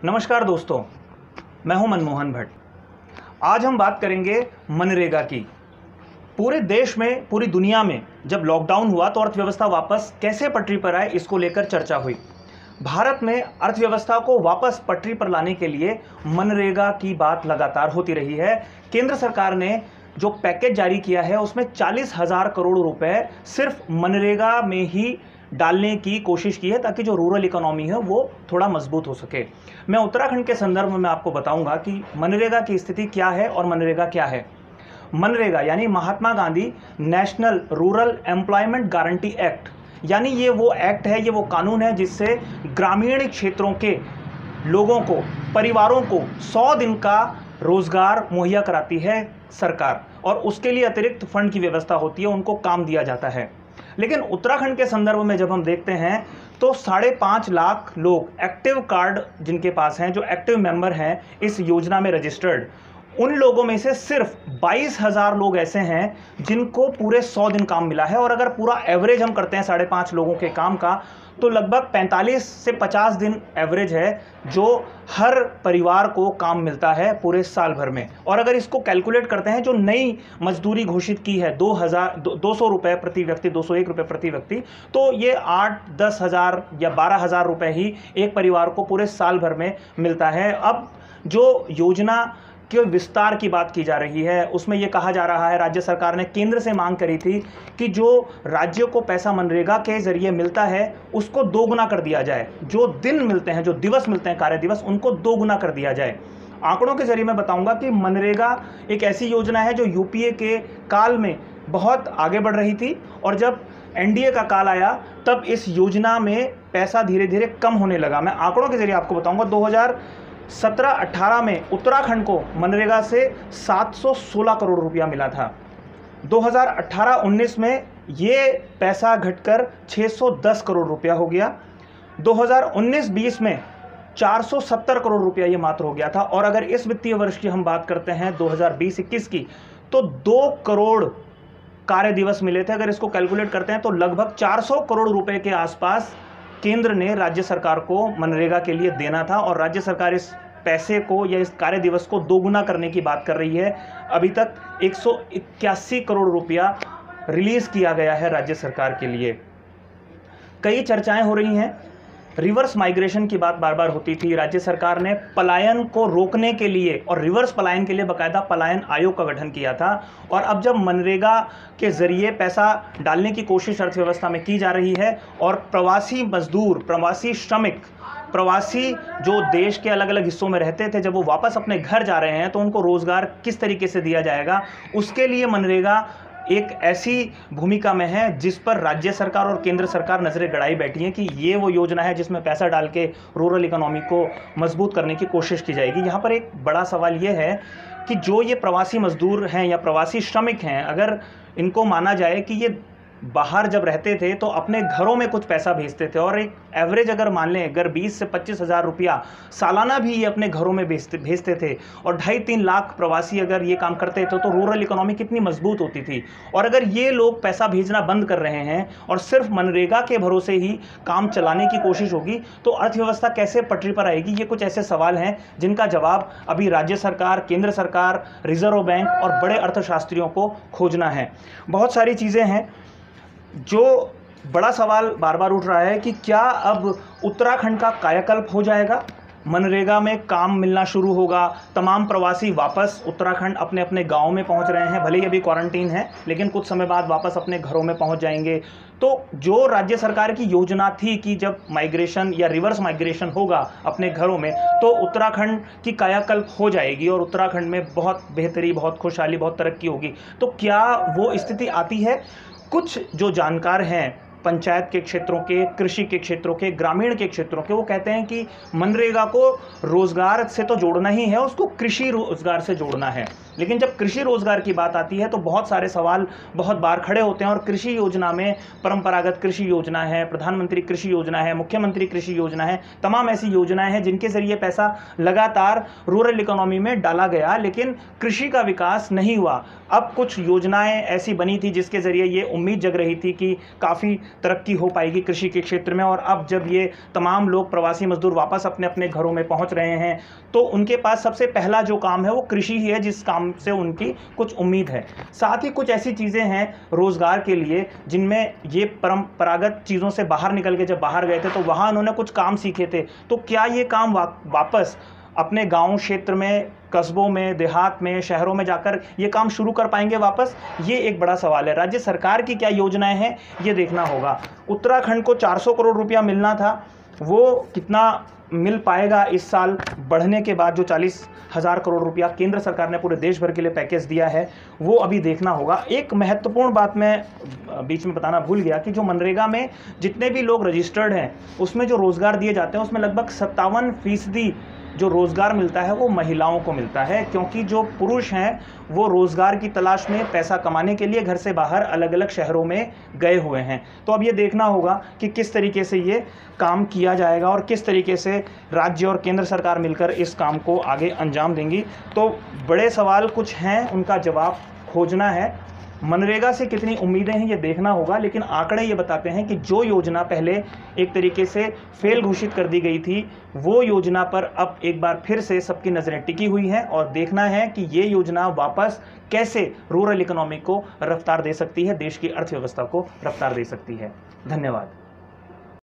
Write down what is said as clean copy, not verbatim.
नमस्कार दोस्तों, मैं हूं मनमोहन भट्ट। आज हम बात करेंगे मनरेगा की। पूरे देश में, पूरी दुनिया में जब लॉकडाउन हुआ तो अर्थव्यवस्था वापस कैसे पटरी पर आए, इसको लेकर चर्चा हुई। भारत में अर्थव्यवस्था को वापस पटरी पर लाने के लिए मनरेगा की बात लगातार होती रही है। केंद्र सरकार ने जो पैकेज जारी किया है उसमें 40,000 करोड़ रुपए सिर्फ मनरेगा में ही डालने की कोशिश की है ताकि जो रूरल इकोनॉमी है वो थोड़ा मजबूत हो सके। मैं उत्तराखंड के संदर्भ में आपको बताऊंगा कि मनरेगा की स्थिति क्या है और मनरेगा क्या है। मनरेगा यानी Mahatma Gandhi national rural employment guarantee act, यानी ये वो एक्ट है, ये वो कानून है जिससे ग्रामीण क्षेत्रों के लोगों को, परिवारों को 100 दिन का रोजगार मुहैया कराती है सरकार, और उसके लिए अतिरिक्त फंड की व्यवस्था होती है, उनको काम दिया जाता है। लेकिन उत्तराखंड के संदर्भ में जब हम देखते हैं तो 5.5 लाख लोग एक्टिव कार्ड जिनके पास हैं, जो एक्टिव मेंबर हैं इस योजना में रजिस्टर्ड, उन लोगों में से सिर्फ 22,000 लोग ऐसे हैं जिनको पूरे 100 दिन काम मिला है। और अगर पूरा एवरेज हम करते हैं 5.5 लोगों के काम का, तो लगभग 45 से 50 दिन एवरेज है जो हर परिवार को काम मिलता है पूरे साल भर में। और अगर इसको कैलकुलेट करते हैं, जो नई मजदूरी घोषित की है 200 रुपये प्रति व्यक्ति, 201 रुपये प्रति व्यक्ति, तो ये 8-10 हज़ार या 12,000 रुपये ही एक परिवार को पूरे साल भर में मिलता है। अब जो योजना के विस्तार की बात की जा रही है उसमें यह कहा जा रहा है, राज्य सरकार ने केंद्र से मांग करी थी कि जो राज्यों को पैसा मनरेगा के जरिए मिलता है उसको दोगुना कर दिया जाए। जो दिन मिलते हैं, जो दिवस मिलते हैं, कार्य दिवस, उनको दोगुना कर दिया जाए। आंकड़ों के जरिए मैं बताऊंगा कि मनरेगा एक ऐसी योजना है जो यूपीए के काल में बहुत आगे बढ़ रही थी, और जब एनडीए का काल आया तब इस योजना में पैसा धीरे धीरे कम होने लगा। मैं आंकड़ों के जरिए आपको बताऊंगा, 2017-18 में उत्तराखंड को मनरेगा से 716 करोड़ रुपया मिला था। 2018-19 में ये पैसा घटकर 610 करोड़ रुपया हो गया। 2019-20 में 470 करोड़ रुपया ये मात्र हो गया था। और अगर इस वित्तीय वर्ष की हम बात करते हैं 2020-21 की, तो 2 करोड़ कार्य दिवस मिले थे। अगर इसको कैलकुलेट करते हैं तो लगभग 400 करोड़ रुपए के आसपास केंद्र ने राज्य सरकार को मनरेगा के लिए देना था, और राज्य सरकार इस पैसे को या इस कार्य दिवस को दोगुना करने की बात कर रही है। अभी तक 181 करोड़ रुपया रिलीज किया गया है राज्य सरकार के लिए। कई चर्चाएं हो रही हैं, रिवर्स माइग्रेशन की बात बार बार होती थी। राज्य सरकार ने पलायन को रोकने के लिए और रिवर्स पलायन के लिए बाकायदा पलायन आयोग का गठन किया था। और अब जब मनरेगा के जरिए पैसा डालने की कोशिश अर्थव्यवस्था में की जा रही है, और प्रवासी मजदूर, प्रवासी श्रमिक, प्रवासी जो देश के अलग अलग हिस्सों में रहते थे, जब वो वापस अपने घर जा रहे हैं तो उनको रोजगार किस तरीके से दिया जाएगा, उसके लिए मनरेगा एक ऐसी भूमिका में है जिस पर राज्य सरकार और केंद्र सरकार नजरें गड़ाई बैठी हैं कि ये वो योजना है जिसमें पैसा डाल के रूरल इकोनॉमी को मजबूत करने की कोशिश की जाएगी। यहाँ पर एक बड़ा सवाल ये है कि जो ये प्रवासी मजदूर हैं या प्रवासी श्रमिक हैं, अगर इनको माना जाए कि ये बाहर जब रहते थे तो अपने घरों में कुछ पैसा भेजते थे, और एक एवरेज अगर मान लें, अगर 20 से 25 हज़ार रुपया सालाना भी ये अपने घरों में भेजते थे, और 2.5-3 लाख प्रवासी अगर ये काम करते थे तो रूरल इकोनॉमी कितनी मजबूत होती थी। और अगर ये लोग पैसा भेजना बंद कर रहे हैं और सिर्फ मनरेगा के भरोसे ही काम चलाने की कोशिश होगी, तो अर्थव्यवस्था कैसे पटरी पर आएगी? ये कुछ ऐसे सवाल हैं जिनका जवाब अभी राज्य सरकार, केंद्र सरकार, रिजर्व बैंक और बड़े अर्थशास्त्रियों को खोजना है। बहुत सारी चीज़ें हैं। जो बड़ा सवाल बार बार उठ रहा है कि क्या अब उत्तराखंड का कायाकल्प हो जाएगा, मनरेगा में काम मिलना शुरू होगा, तमाम प्रवासी वापस उत्तराखंड अपने अपने गांव में पहुंच रहे हैं, भले ही अभी क्वारंटीन है लेकिन कुछ समय बाद वापस अपने घरों में पहुंच जाएंगे। तो जो राज्य सरकार की योजना थी कि जब माइग्रेशन या रिवर्स माइग्रेशन होगा अपने घरों में, तो उत्तराखंड की कायाकल्प हो जाएगी और उत्तराखंड में बहुत बेहतरी, बहुत खुशहाली, बहुत तरक्की होगी। तो क्या वो स्थिति आती है? कुछ जो जानकार हैं पंचायत के क्षेत्रों के, कृषि के क्षेत्रों के, ग्रामीण के क्षेत्रों के, वो कहते हैं कि मनरेगा को रोजगार से तो जोड़ना ही है, उसको कृषि रोजगार से जोड़ना है। लेकिन जब कृषि रोजगार की बात आती है तो बहुत सारे सवाल बहुत बार खड़े होते हैं। और कृषि योजना में परंपरागत कृषि योजना है, प्रधानमंत्री कृषि योजना है, मुख्यमंत्री कृषि योजना है, तमाम ऐसी योजनाएं हैं जिनके जरिए पैसा लगातार रूरल इकोनॉमी में डाला गया, लेकिन कृषि का विकास नहीं हुआ। अब कुछ योजनाएं ऐसी बनी थी जिसके जरिए ये उम्मीद जग रही थी कि काफ़ी तरक्की हो पाएगी कृषि के क्षेत्र में। और अब जब ये तमाम लोग प्रवासी मजदूर वापस अपने अपने घरों में पहुंच रहे हैं तो उनके पास सबसे पहला जो काम है वो कृषि ही है, जिस काम से उनकी कुछ उम्मीद है। साथ ही कुछ ऐसी चीज़ें हैं रोजगार के लिए जिनमें ये परंपरागत चीज़ों से बाहर निकल के जब बाहर गए थे तो वहाँ उन्होंने कुछ काम सीखे थे। तो क्या ये काम वापस अपने गांव क्षेत्र में, कस्बों में, देहात में, शहरों में जाकर ये काम शुरू कर पाएंगे वापस? ये एक बड़ा सवाल है। राज्य सरकार की क्या योजनाएं हैं ये देखना होगा। उत्तराखंड को 400 करोड़ रुपया मिलना था, वो कितना मिल पाएगा इस साल बढ़ने के बाद? जो 40,000 करोड़ रुपया केंद्र सरकार ने पूरे देश भर के लिए पैकेज दिया है वो अभी देखना होगा। एक महत्वपूर्ण बात मैं बीच में बताना भूल गया कि जो मनरेगा में जितने भी लोग रजिस्टर्ड हैं उसमें जो रोज़गार दिए जाते हैं उसमें लगभग 57% जो रोज़गार मिलता है वो महिलाओं को मिलता है, क्योंकि जो पुरुष हैं वो रोज़गार की तलाश में पैसा कमाने के लिए घर से बाहर अलग अलग शहरों में गए हुए हैं। तो अब ये देखना होगा कि किस तरीके से ये काम किया जाएगा और किस तरीके से राज्य और केंद्र सरकार मिलकर इस काम को आगे अंजाम देंगी। तो बड़े सवाल कुछ हैं, उनका जवाब खोजना है। मनरेगा से कितनी उम्मीदें हैं ये देखना होगा, लेकिन आंकड़े ये बताते हैं कि जो योजना पहले एक तरीके से फेल घोषित कर दी गई थी वो योजना पर अब एक बार फिर से सबकी नज़रें टिकी हुई हैं और देखना है कि ये योजना वापस कैसे रूरल इकोनॉमी को रफ्तार दे सकती है, देश की अर्थव्यवस्था को रफ्तार दे सकती है। धन्यवाद।